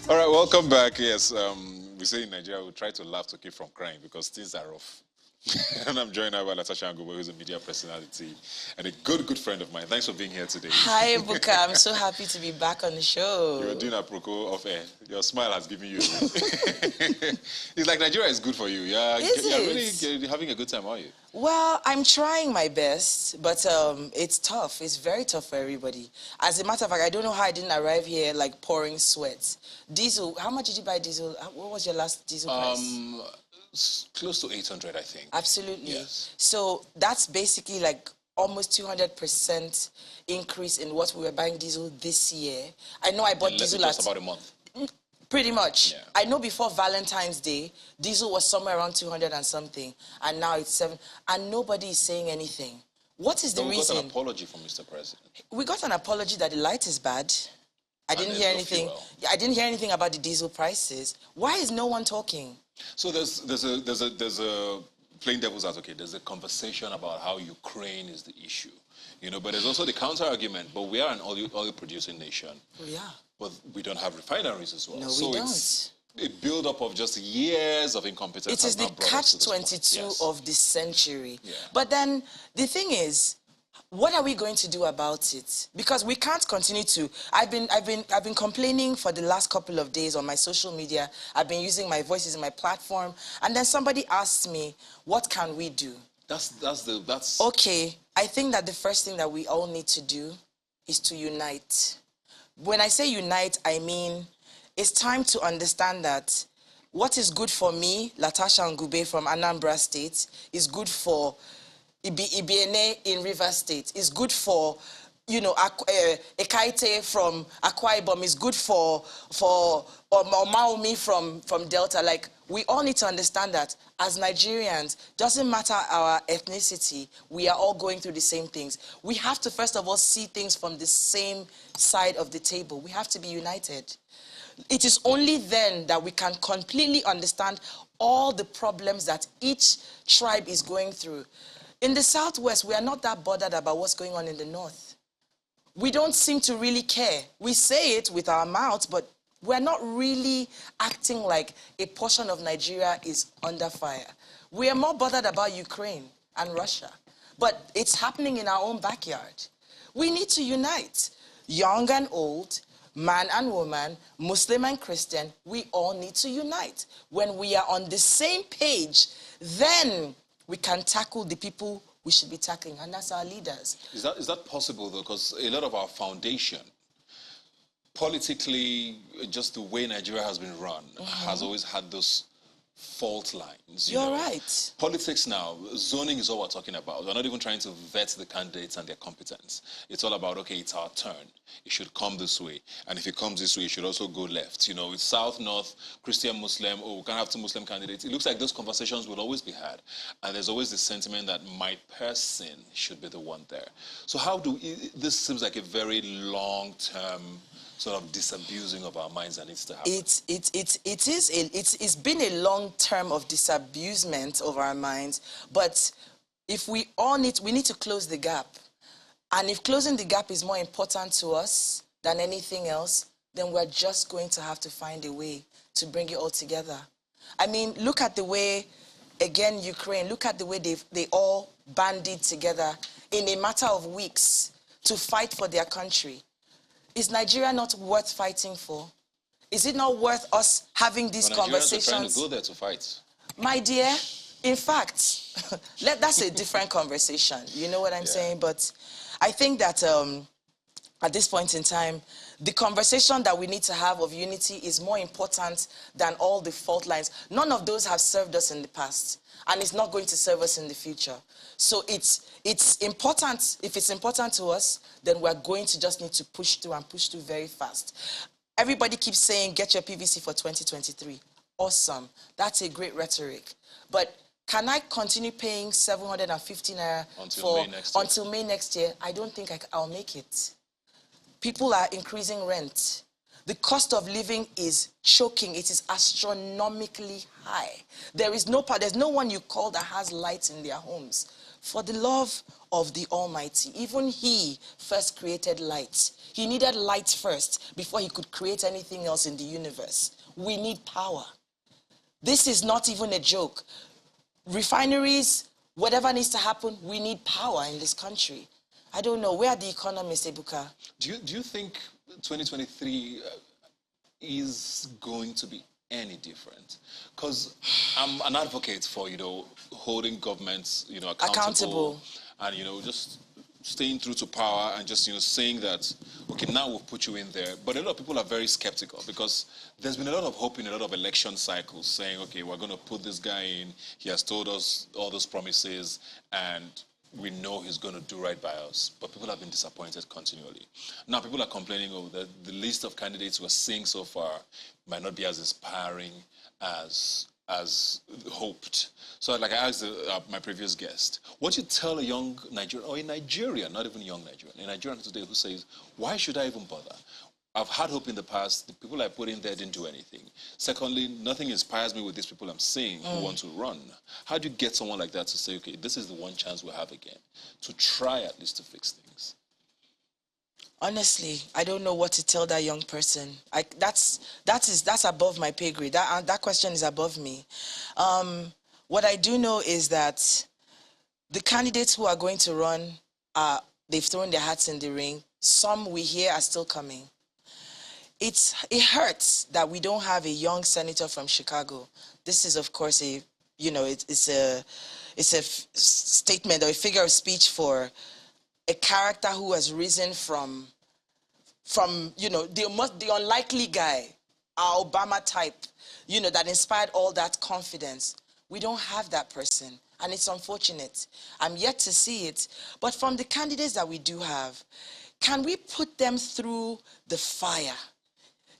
All right, welcome back. Yes, we say in Nigeria we try to laugh to keep from crying because things are rough. And I'm joined now by Latasha, who's a media personality and a good friend of mine. Thanks for being here today. Hi, Buka. I'm so happy to be back on the show. You were doing a proco of air. Your smile has given you. It's like Nigeria is good for you. Yeah, you're really having a good time, are you? Well, I'm trying my best, but it's tough. It's very tough for everybody. As a matter of fact, I don't know how I didn't arrive here like pouring sweat. Diesel, how much did you buy diesel? What was your last diesel price? Close to 800, I think. Absolutely. Yes. So that's basically like almost 200% increase in what we were buying diesel this year. I know I bought diesel just about a month. Pretty much. Yeah. I know before Valentine's Day, diesel was somewhere around 200 and something, and now it's 7, and nobody is saying anything. What is the reason? We got an apology from Mr. President. We got an apology that the light is bad. I didn't hear anything. I didn't hear anything about the diesel prices. Why is no one talking? So there's a plain devil's advocate. There's a conversation about how Ukraine is the issue, but there's also the counter argument. But we are an oil producing nation. We are. But we don't have refineries as well. No, so we don't. It's a build-up of just years of incompetence. It is the catch-22 of the century. Yeah. But then the thing is, what are we going to do about it? Because we can't continue to. I've been complaining for the last couple of days on my social media. I've been using my voice as my platform, and then somebody asked me, "What can we do?" That's okay. I think that the first thing that we all need to do is to unite. When I say unite, I mean it's time to understand that what is good for me, Latasha Ngube from Anambra State, is good for Ibiene in River State, is good for, Ekaite from Akwa Ibom, is good for Maumi from Delta. Like, we all need to understand that as Nigerians, doesn't matter our ethnicity, we are all going through the same things. We have to, first of all, see things from the same side of the table. We have to be united. It is only then that we can completely understand all the problems that each tribe is going through. In the Southwest, we are not that bothered about what's going on in the North. We don't seem to really care. We say it with our mouths, but we're not really acting like a portion of Nigeria is under fire. We are more bothered about Ukraine and Russia, but it's happening in our own backyard. We need to unite. Young and old, man and woman, Muslim and Christian, we all need to unite. When we are on the same page, then we can tackle the people we should be tackling, and that's our leaders. Is that possible, though? Because a lot of our foundation, politically, just the way Nigeria has been run, has always had those fault lines. You're right. Politics now, zoning is all we're talking about. We're not even trying to vet the candidates and their competence. It's all about, okay, it's our turn. It should come this way. And if it comes this way, it should also go left. It's South, North, Christian, Muslim, we can't have 2 Muslim candidates. It looks like those conversations will always be had. And there's always this sentiment that my person should be the one there. So this seems like a very long-term sort of disabusing of our minds that needs to happen. It's been a long term of disabusement of our minds, but if we need to close the gap. And if closing the gap is more important to us than anything else, then we're just going to have to find a way to bring it all together. I mean, look at the way, again, Ukraine, look at the way they all banded together in a matter of weeks to fight for their country. Is Nigeria not worth fighting for? Is it not worth us having these conversations? Nigerians are trying to go there to fight. My dear, in fact, that's a different conversation. You know what I'm saying? But I think that at this point in time, the conversation that we need to have of unity is more important than all the fault lines. None of those have served us in the past, and it's not going to serve us in the future. So it's important. If it's important to us, then we're going to just need to push through and push through very fast. Everybody keeps saying, get your PVC for 2023. Awesome. That's a great rhetoric. But can I continue paying 750 naira until May next year? I don't think I'll make it. People are increasing rent. The cost of living is choking. It is astronomically high. There's no one you call that has lights in their homes. For the love of the Almighty, even he first created light. He needed light first before he could create anything else in the universe. We need power. This is not even a joke. Refineries, whatever needs to happen, we need power in this country. I don't know. Where are the economists, Ebuka? Do you think 2023 is going to be any different? Because I'm an advocate for, holding governments, accountable. And, just staying true to power and just, saying that, okay, now we'll put you in there. But a lot of people are very skeptical because there's been a lot of hope in a lot of election cycles saying, okay, we're going to put this guy in. He has told us all those promises and we know he's going to do right by us. But people have been disappointed continually. Now people are complaining, the list of candidates we're seeing so far might not be as inspiring as hoped. So like I asked my previous guest, what do you tell a young Nigerian, or a Nigerian, not even young Nigerian, a Nigerian today who says, why should I even bother? I've had hope in the past. The people I put in there didn't do anything. Secondly, nothing inspires me with these people I'm seeing who want to run. How do you get someone like that to say, okay, this is the one chance we'll have again, to try at least to fix things? Honestly, I don't know what to tell that young person. That's above my pay grade. That question is above me. What I do know is that the candidates who are going to run, they've thrown their hats in the ring. Some we hear are still coming. It hurts that we don't have a young senator from Chicago. This is, of course, it's a statement or a figure of speech for a character who has risen from the unlikely guy, our Obama type, that inspired all that confidence. We don't have that person, and it's unfortunate. I'm yet to see it. But from the candidates that we do have, can we put them through the fire?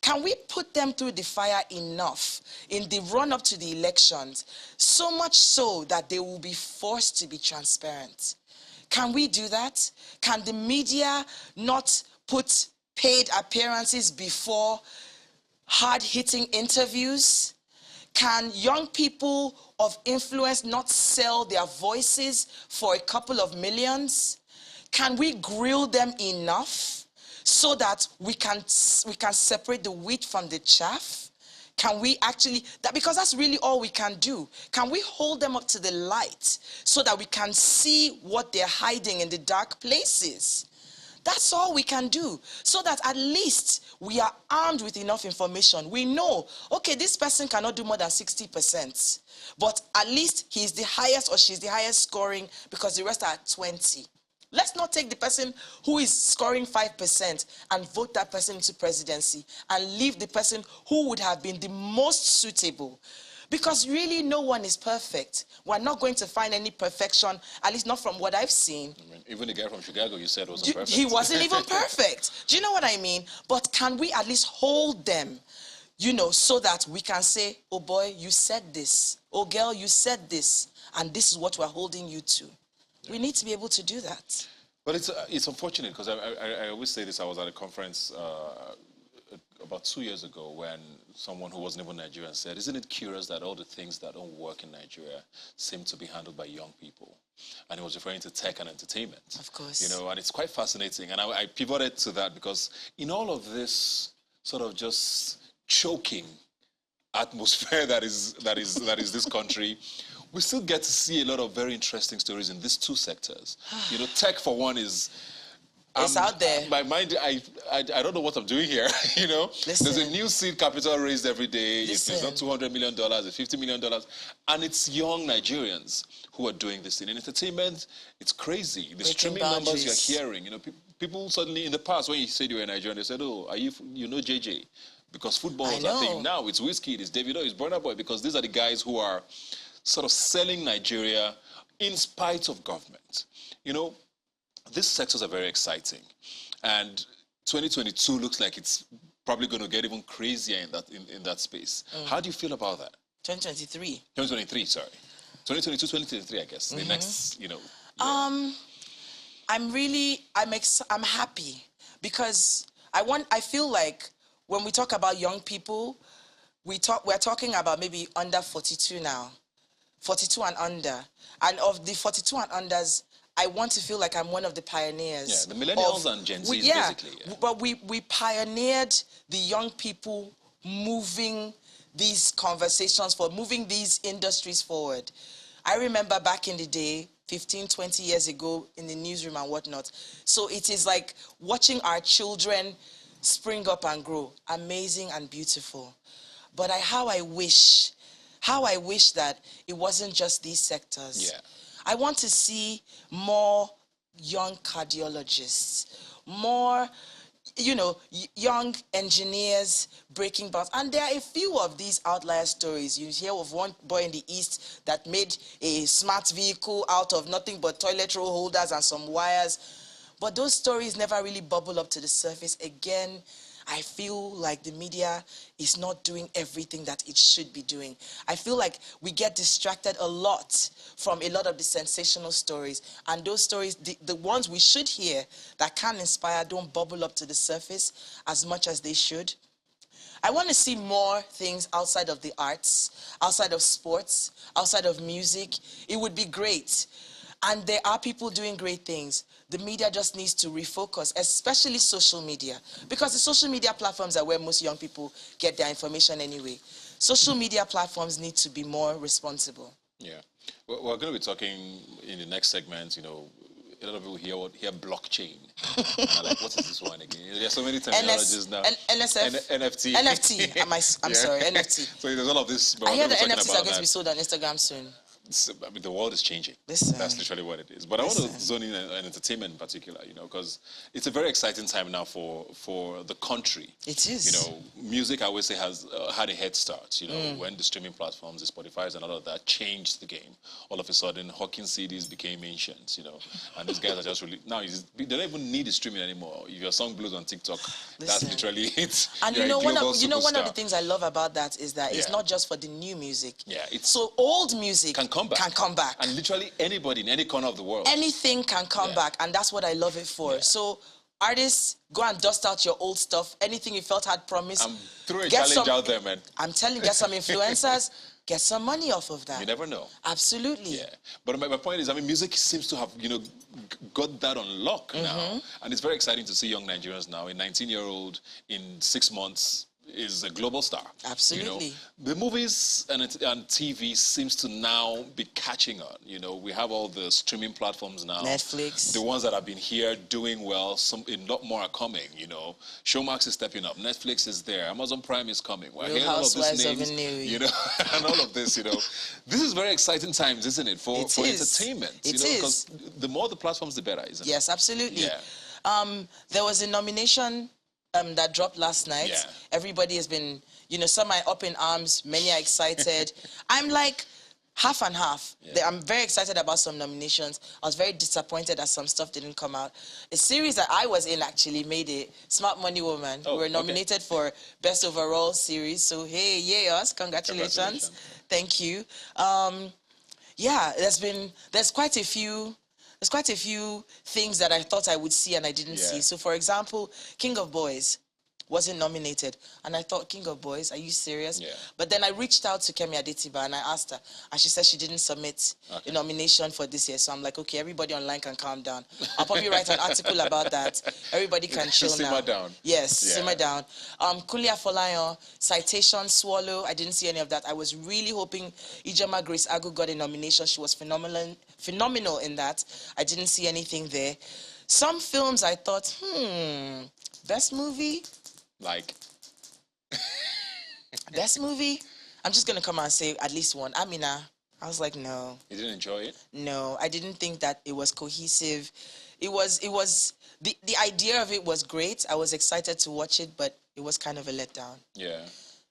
Can we put them through the fire enough in the run-up to the elections, so much so that they will be forced to be transparent? Can we do that? Can the media not put paid appearances before hard-hitting interviews? Can young people of influence not sell their voices for a couple of millions? Can we grill them enough so that we can separate the wheat from the chaff? Can we actually, because that's really all we can do. Can we hold them up to the light so that we can see what they're hiding in the dark places? That's all we can do, so that at least we are armed with enough information. We know, okay, this person cannot do more than 60%, but at least he's the highest or she's the highest scoring because the rest are at 20. Let's not take the person who is scoring 5% and vote that person into presidency and leave the person who would have been the most suitable. Because really no one is perfect. We're not going to find any perfection, at least not from what I've seen. I mean, even the guy from Chicago you said wasn't perfect. He wasn't even perfect. Do you know what I mean? But can we at least hold them, so that we can say, oh boy, you said this. Oh girl, you said this. And this is what we're holding you to. We need to be able to do that. But it's unfortunate because I always say this. I was at a conference about 2 years ago when someone who wasn't even Nigerian said, isn't it curious that all the things that don't work in Nigeria seem to be handled by young people? And he was referring to tech and entertainment. Of course. And it's quite fascinating. And I pivoted to that because in all of this sort of just choking atmosphere that is this country, we still get to see a lot of very interesting stories in these two sectors. Tech for one is... It's out there. My mind, I don't know what I'm doing here, Listen. There's a new seed capital raised every day. Listen. It's not $200 million, it's $50 million. And it's young Nigerians who are doing this thing. In entertainment, it's crazy. The Breaking streaming boundaries. numbers you're hearing, people suddenly, in the past, when you said you were Nigerian, they said, oh, are you JJ? Because football is a thing. Now it's Whiskey, it's Davido, it's Burna Boy, because these are the guys who are sort of selling Nigeria in spite of government. These sectors are very exciting, and 2022 looks like it's probably going to get even crazier in that space. How do you feel about that? 2023. 2023, sorry. 2022, 2023, I guess. The next, year. I'm happy because I feel like when we talk about young people, we're talking about maybe under 42 now. 42 and under. And of the 42 and unders, I want to feel like I'm one of the pioneers. Yeah, the millennials and Gen Zs, basically. Yeah. But we pioneered the young people moving these conversations forward, moving these industries forward. I remember back in the day, 15, 20 years ago, in the newsroom and whatnot. So it is like watching our children spring up and grow. Amazing and beautiful. But how I wish that it wasn't just these sectors. Yeah. I want to see more young cardiologists, more, young engineers breaking bounds. And there are a few of these outlier stories. You hear of one boy in the East that made a smart vehicle out of nothing but toilet roll holders and some wires. But those stories never really bubble up to the surface. Again, I feel like the media is not doing everything that it should be doing. I feel like we get distracted a lot from a lot of the sensational stories. And those stories, the ones we should hear that can inspire, don't bubble up to the surface as much as they should. I want to see more things outside of the arts, outside of sports, outside of music. It would be great. And there are people doing great things. The media just needs to refocus, especially social media, because the social media platforms are where most young people get their information anyway. Social media platforms need to be more responsible. Yeah. We're going to be talking in the next segment, a lot of people hear blockchain. And I'm like, what is this one again? There's so many terminologies now. NSF? NFT. NFT. I'm sorry, NFT. So there's all of this. I hear the NFTs are going to be sold on Instagram soon. I mean, the world is changing. Listen. That's literally what it is. But I want to zone in on entertainment in particular, because it's a very exciting time now for the country. It is. Music, I always say, has had a head start. When the streaming platforms, the Spotify's and all of that changed the game. All of a sudden, Hawking CDs became ancient, and these guys are just really, now they don't even need the streaming anymore. If your song blows on TikTok, that's literally it. And one of the things I love about that is that it's not just for the new music. Yeah. So old music can come back. And literally anybody in any corner of the world. Anything can come back, and that's what I love it for. Yeah. So artists, go and dust out your old stuff. Anything you felt had promise. Throw a challenge out there, man. I'm telling you, get some influencers, get some money off of that. You never know. Absolutely. Yeah. But my point is, music seems to have, got that on lock now. And it's very exciting to see young Nigerians now. A 19-year-old in 6 months is a global star. Absolutely. The movies and TV seems to now be catching on. We have all the streaming platforms now. Netflix. The ones that have been here doing well. A lot more are coming. Showmax is stepping up. Netflix is there. Amazon Prime is coming. We're hearing all of these names. And all of this. This is very exciting times, isn't it? For entertainment. It is. Because the more the platforms, the better, isn't it? Yes, absolutely. Yeah. There was a nomination that dropped last night. Yeah. Everybody has been, some are up in arms, many are excited. I'm like half and half. Yeah. I'm very excited about some nominations. I was very disappointed that some stuff didn't come out. A series that I was in actually made it, Smart Money Woman. We were nominated for Best Overall Series. So, hey, yay us. Congratulations. Thank you. Yeah, there's quite a few things that I thought I would see and I didn't see. So, for example, King of Boys wasn't nominated. And I thought, King of Boys, are you serious? Yeah. But then I reached out to Kemi Adetiba and I asked her. And she said she didn't submit a nomination for this year. So I'm like, okay, everybody online can calm down. I'll probably write an article about that. Everybody can chill now. Simmer down. Yes, simmer down. Kulia Folayan, Citation, Swallow, I didn't see any of that. I was really hoping Ijoma Grace Agu got a nomination. She was phenomenal in that. I didn't see anything there. Some films I thought, best movie? Like? Best movie? I'm just going to come and say at least one. Amina. I was like, no. You didn't enjoy it? No, I didn't think that it was cohesive. The idea of it was great. I was excited to watch it, but it was kind of a letdown. Yeah.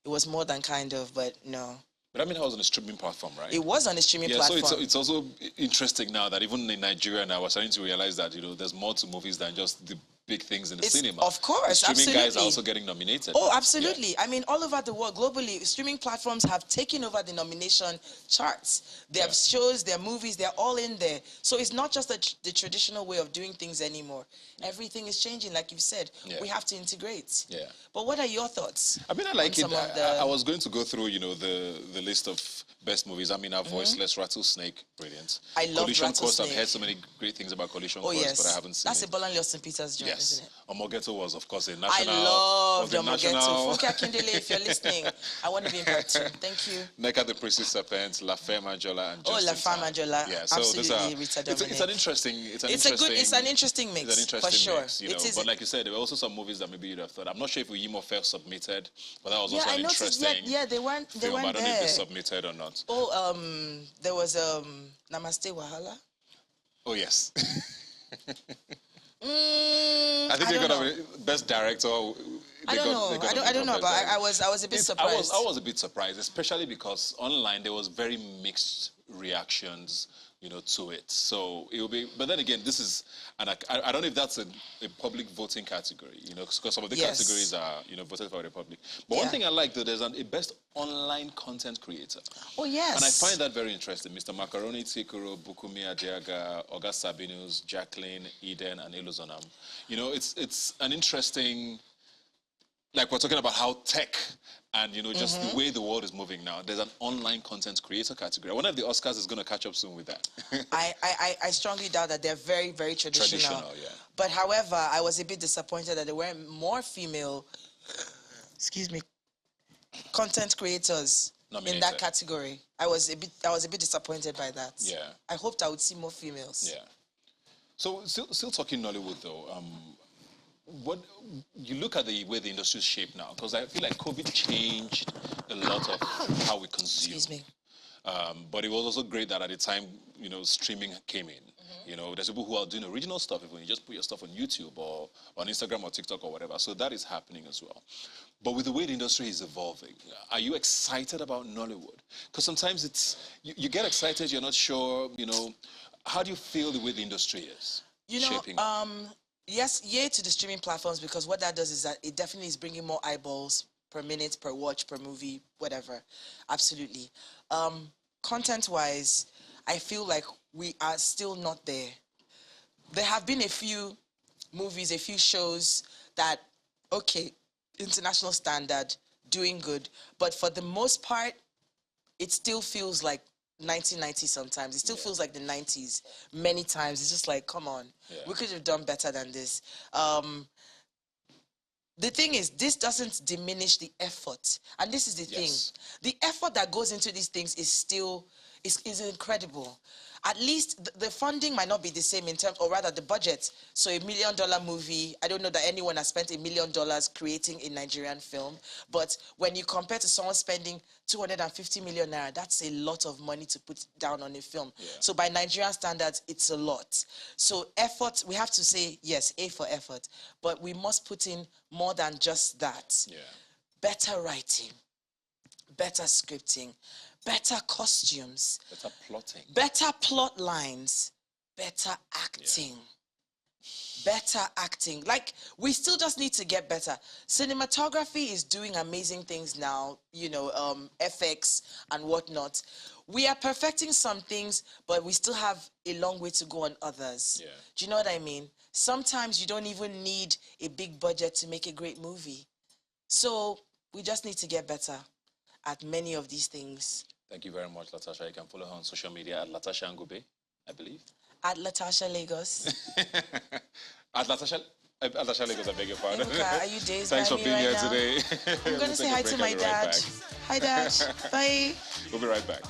It was more than kind of, but no. But I mean, I was on a streaming platform, right? It was on a streaming platform. So it's also interesting now that even in Nigeria now, we're starting to realize that, there's more to movies than just the big things in the cinema. Of course, the streaming guys are absolutely. also getting nominated. Oh, absolutely. Yeah. I mean, all over the world, globally, streaming platforms have taken over the nomination charts. They have shows, their movies, they're all in there. So it's not just the traditional way of doing things anymore. Everything is changing, like you've said. We have to integrate. But what are your thoughts? I mean, I like it. I was going to go through, the list of best movies. I mean, our Voiceless, Rattlesnake, brilliant. I love Collision Course, I've Rattlesnake. heard so many great things about Collision Oh, Course, yes. but I haven't seen That's it. a Bolanle Austin Peters joint, Yes. isn't it? Omogeto was, of course, a I national... love was a Omogeto. national... Funke Akindele, if you're listening, I want to be in part 2. Thank you. Neka the Priestly Serpent, La Femme Majola, and Just La in Femme Time. Majola, Yeah, so absolutely, Rita Dominic. it's an interesting... It's an interesting mix, It's an interesting for sure. mix, you know. But like you said, there were also some movies that maybe you'd have thought. I'm not sure if Uyimo Fair submitted, but that was also an interesting they weren't film. I don't know if they submitted or not. Oh, there was Namaste Wahala. Oh, yes. I think they're going to be best director. I don't know, but I was a bit surprised. I was a bit surprised, especially because online there was very mixed reactions, you know, to it. So it will be, but then again, this is, and I don't know if that's a public voting category, you know, because some of the categories are, you know, voted for the public. But one thing I like though, there's a best online content creator. Oh yes. And I find that very interesting. Mr. Macaroni Tikuro, Bukumi Adiaga, August Sabinus, Jacqueline, Eden, and Elozonam. You know, it's an interesting. Like we're talking about how tech and, you know, just the way the world is moving now. There's an online content creator category. I wonder if the Oscars is going to catch up soon with that. I strongly doubt that. They're very, very traditional. Yeah. But however, I was a bit disappointed that there weren't more female, content creators in that category. I was a bit disappointed by that. Yeah. I hoped I would see more females. Yeah. So still talking Nollywood though. What you look at the way the industry is shaped now, because I feel like COVID changed a lot of how we consume. Excuse me. But it was also great that at the time, you know, streaming came in. You know, there's people who are doing original stuff. Even you just put your stuff on YouTube or on Instagram or TikTok or whatever. So that is happening as well. But with the way the industry is evolving, are you excited about Nollywood? Because sometimes it's you get excited, you're not sure. You know, how do you feel the way the industry is shaping up? Yes, yay to the streaming platforms, because what that does is that it definitely is bringing more eyeballs per minute, per watch, per movie, whatever. Absolutely. Content-wise, I feel like we are still not there. There have been a few movies, a few shows that, okay, international standard, doing good, but for the most part, it still feels like 1990 sometimes. It still feels like the 90s many times. It's just like, come on. We could have done better than this. The thing is, this doesn't diminish the effort. And this is the thing. The effort that goes into these things is still is incredible. At least the funding might not be the same in terms, or rather the budget. So $1 million movie, I don't know that anyone has spent $1 million creating a Nigerian film. But when you compare to someone spending 250 million naira, that's a lot of money to put down on a film. So by Nigerian standards, it's a lot. So effort, we have to say, yes, A for effort. But we must put in more than just that. Better writing, better scripting, better costumes, better plotting, better plot lines, better acting. Better acting. Like, we still just need to get better. Cinematography is doing amazing things now, you know, FX and whatnot. We are perfecting some things, but we still have a long way to go on others. Do you know what I mean? Sometimes you don't even need a big budget to make a great movie. So we just need to get better at many of these things. Thank you very much, Latasha. You can follow her on social media at Latasha Ngube, I believe. At Latasha Lagos. At Latasha Lagos, I beg your pardon. Are you days Thanks for being here today. I'm going to say hi to my dad. Hi, Dad. Bye. We'll be right back.